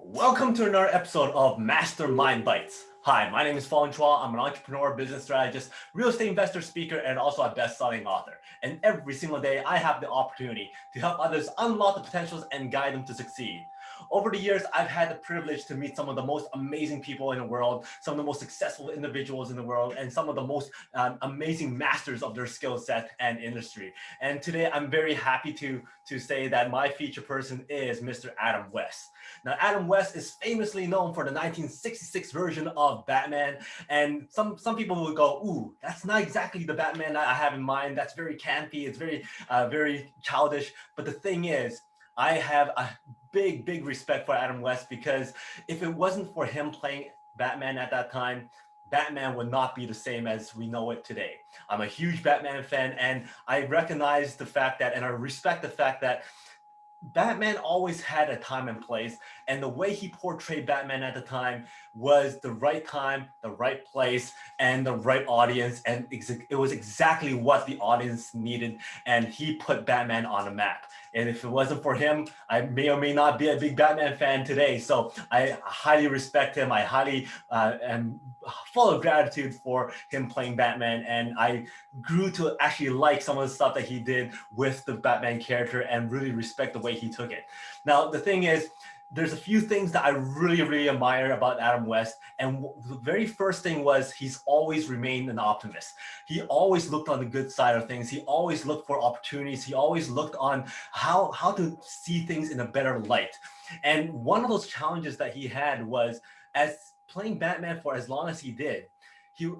Welcome to another episode of Mastermind Bites. Hi, my name is Fong. I'm an entrepreneur, business strategist, real estate investor, speaker, and also a best-selling author. And every single day, I have the opportunity to help others unlock the potentials and guide them to succeed. Over the years, I've had the privilege to meet some of the most amazing people in the world, some of the most successful individuals in the world, and some of the most amazing masters of their skill set and industry. And today, I'm very happy to say that my feature person is Mr. Adam West. Now, Adam West is famously known for the 1966 version of Batman, and some people will go, "Ooh, that's not exactly the Batman that I have in mind. That's very campy. It's very childish." But the thing is, I have a big respect for Adam West because if it wasn't for him playing Batman at that time, Batman would not be the same as we know it today. I'm a huge Batman fan, and I recognize the fact that, and I respect the fact that Batman always had a time and place, and the way he portrayed Batman at the time was the right time, the right place, and the right audience, and it was exactly what the audience needed, and he put Batman on the map. And if it wasn't for him, I may or may not be a big Batman fan today. So I highly respect him. I highly am full of gratitude for him playing Batman, and I grew to actually like some of the stuff that he did with the Batman character and really respect the way he took it. Now, the thing is, there's a few things that I really admire about Adam West. And the very first thing was he's always remained an optimist. He always looked on the good side of things. He always looked for opportunities. He always looked on how to see things in a better light. And one of those challenges that he had was as playing Batman for as long as he did, he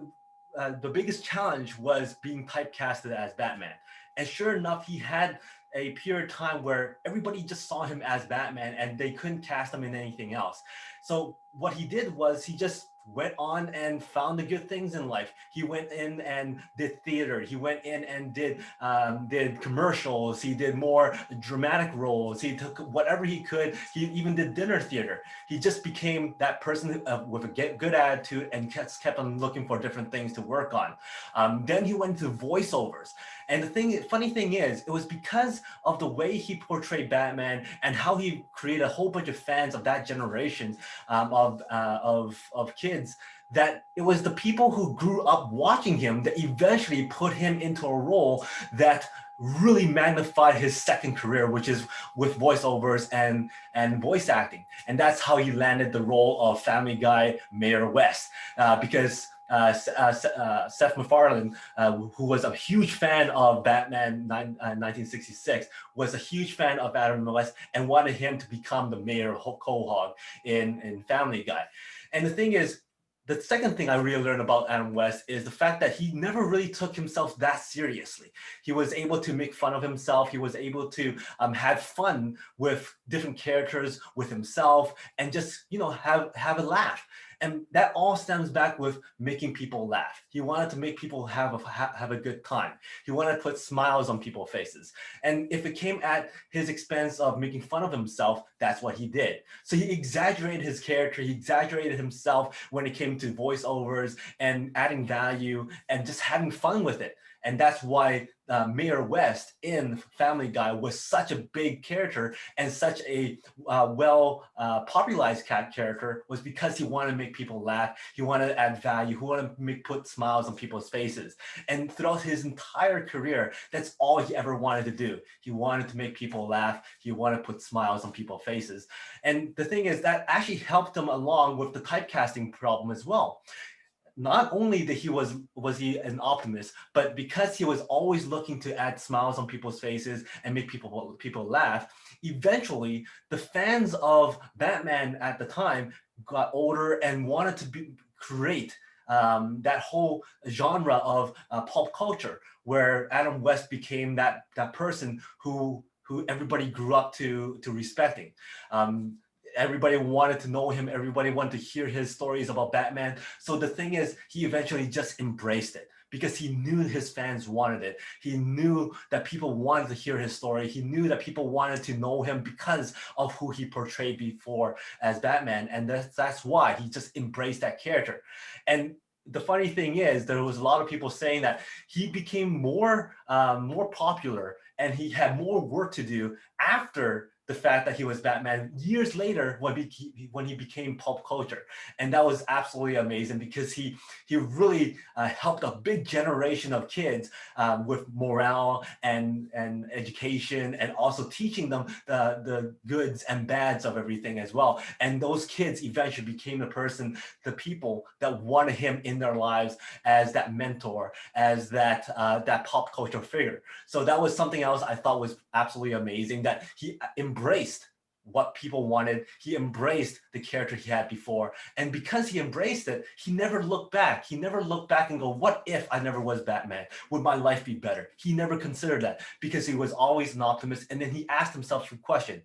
the biggest challenge was being typecasted as Batman. And sure enough, he had a period of time where everybody just saw him as Batman and they couldn't cast him in anything else. So what he did was he just went on and found the good things in life. He went in and did theater. He went in and did commercials. He did more dramatic roles. He took whatever he could. He even did dinner theater. He just became that person with a good attitude and kept on looking for different things to work on. Then he went to voiceovers. And funny thing is, it was because of the way he portrayed Batman and how he created a whole bunch of fans of that generation of kids, that it was the people who grew up watching him that eventually put him into a role that really magnified his second career, which is with voiceovers and voice acting. And that's how he landed the role of Family Guy Mayor West, because Seth MacFarlane, who was a huge fan of Batman 1966, was a huge fan of Adam West and wanted him to become the Mayor Quahog in Family Guy. And the thing is, the second thing I really learned about Adam West is the fact that he never really took himself that seriously. He was able to make fun of himself. He was able to have fun with different characters, with himself, and just have a laugh. And that all stems back with making people laugh. He wanted to make people have a good time. He wanted to put smiles on people's faces. And if it came at his expense of making fun of himself, that's what he did. So he exaggerated his character. He exaggerated himself when it came to voiceovers and adding value and just having fun with it. And that's why Mayor West in Family Guy was such a big character and such a popularized character, was because he wanted to make people laugh. He wanted to add value. He wanted to put smiles on people's faces. And throughout his entire career, that's all he ever wanted to do. He wanted to make people laugh. He wanted to put smiles on people's faces. And the thing is, that actually helped him along with the typecasting problem as well. Not only that was he an optimist, but because he was always looking to add smiles on people's faces and make people laugh, eventually the fans of Batman at the time got older and wanted to create that whole genre of pulp culture, where Adam West became that person who everybody grew up to respecting. Everybody wanted to know him. Everybody wanted to hear his stories about Batman. So the thing is, he eventually just embraced it because he knew his fans wanted it. He knew that people wanted to hear his story. He knew that people wanted to know him because of who he portrayed before as Batman. And that's why he just embraced that character. And the funny thing is, there was a lot of people saying that he became more popular and he had more work to do after the fact that he was Batman years later when he became pop culture. And that was absolutely amazing because he really helped a big generation of kids with morale and education, and also teaching them the goods and bads of everything as well. And those kids eventually became the people that wanted him in their lives as that mentor, as that pop culture figure. So that was something else I thought was absolutely amazing, that he embraced what people wanted. He embraced the character he had before. And because he embraced it, he never looked back. He never looked back and go, what if I never was Batman? Would my life be better? He never considered that because he was always an optimist. And then he asked himself the question,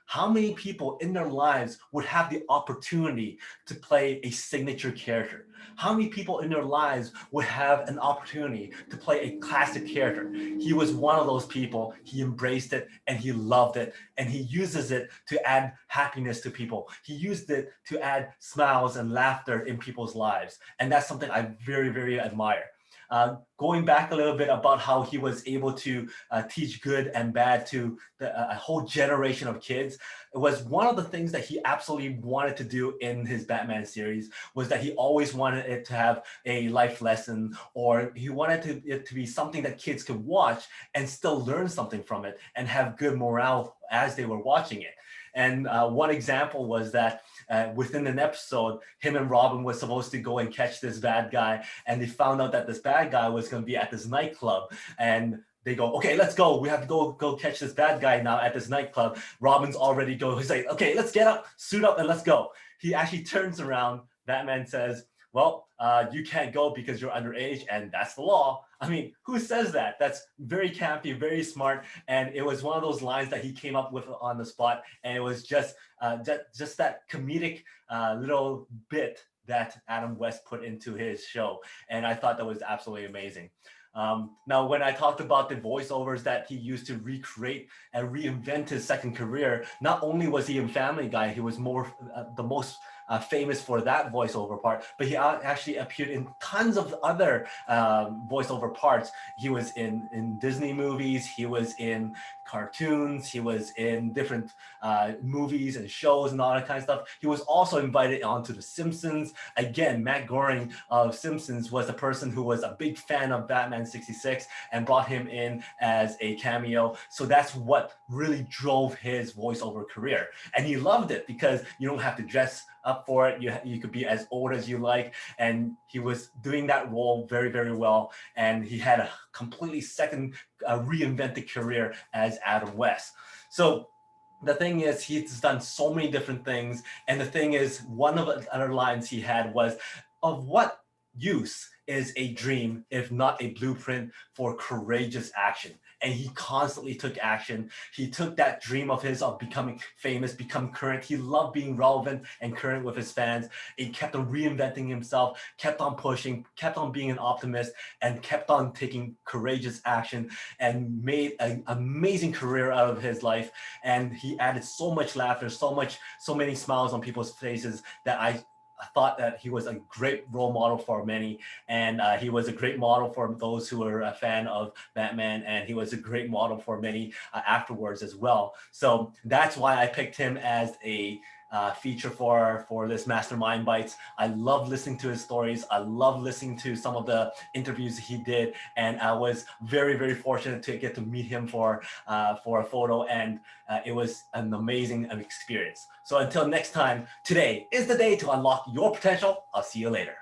how many people in their lives would have the opportunity to play a signature character? How many people in their lives would have an opportunity to play a classic character? He was one of those people. He embraced it and he loved it, and he uses it to add happiness to people. He used it to add smiles and laughter in people's lives. And that's something I very, very admire. Going back a little bit about how he was able to teach good and bad to a whole generation of kids, it was one of the things that he absolutely wanted to do in his Batman series, was that he always wanted it to have a life lesson, or he wanted it to be something that kids could watch and still learn something from it and have good morale as they were watching it. And one example was that within an episode, him and Robin was supposed to go and catch this bad guy, and they found out that this bad guy was going to be at this nightclub, and they go, okay, let's go. We have to go catch this bad guy now at this nightclub. Robin's already going. He's like, okay, let's get up, suit up, and let's go. He actually turns around. Batman says, well, you can't go because you're underage, and that's the law. I mean, who says that? That's very campy, very smart, and it was one of those lines that he came up with on the spot, and it was just that comedic little bit that Adam West put into his show, and I thought that was absolutely amazing. Now, when I talked about the voiceovers that he used to recreate and reinvent his second career, not only was he in Family Guy, he was the most famous for that voiceover part, but he actually appeared in tons of other voiceover parts. He was in Disney movies, he was in cartoons, he was in different movies and shows and all that kind of stuff. He was also invited onto The Simpsons. Again, Matt Groening of Simpsons was the person who was a big fan of Batman 66 and brought him in as a cameo. So that's what really drove his voiceover career. And he loved it because you don't have to dress up for it. You could be as old as you like. And he was doing that role very, very well. And he had a completely second reinvented career as Adam West. So the thing is, he's done so many different things. And the thing is, one of the other lines he had was, of what use is a dream if not a blueprint for courageous action? And he constantly took action. He took that dream of his of becoming famous, become current. He loved being relevant and current with his fans. He kept on reinventing himself, kept on pushing, kept on being an optimist, and kept on taking courageous action, and made an amazing career out of his life. And he added so much laughter, so many smiles on people's faces, that I thought that he was a great role model for many, and he was a great model for those who were a fan of Batman, and he was a great model for many afterwards as well. So that's why I picked him as a feature for this Mastermind Bites. I love listening to his stories. I love listening to some of the interviews he did, and I was very, very fortunate to get to meet him for a photo, and it was an amazing experience. So until next time, today is the day to unlock your potential. I'll see you later.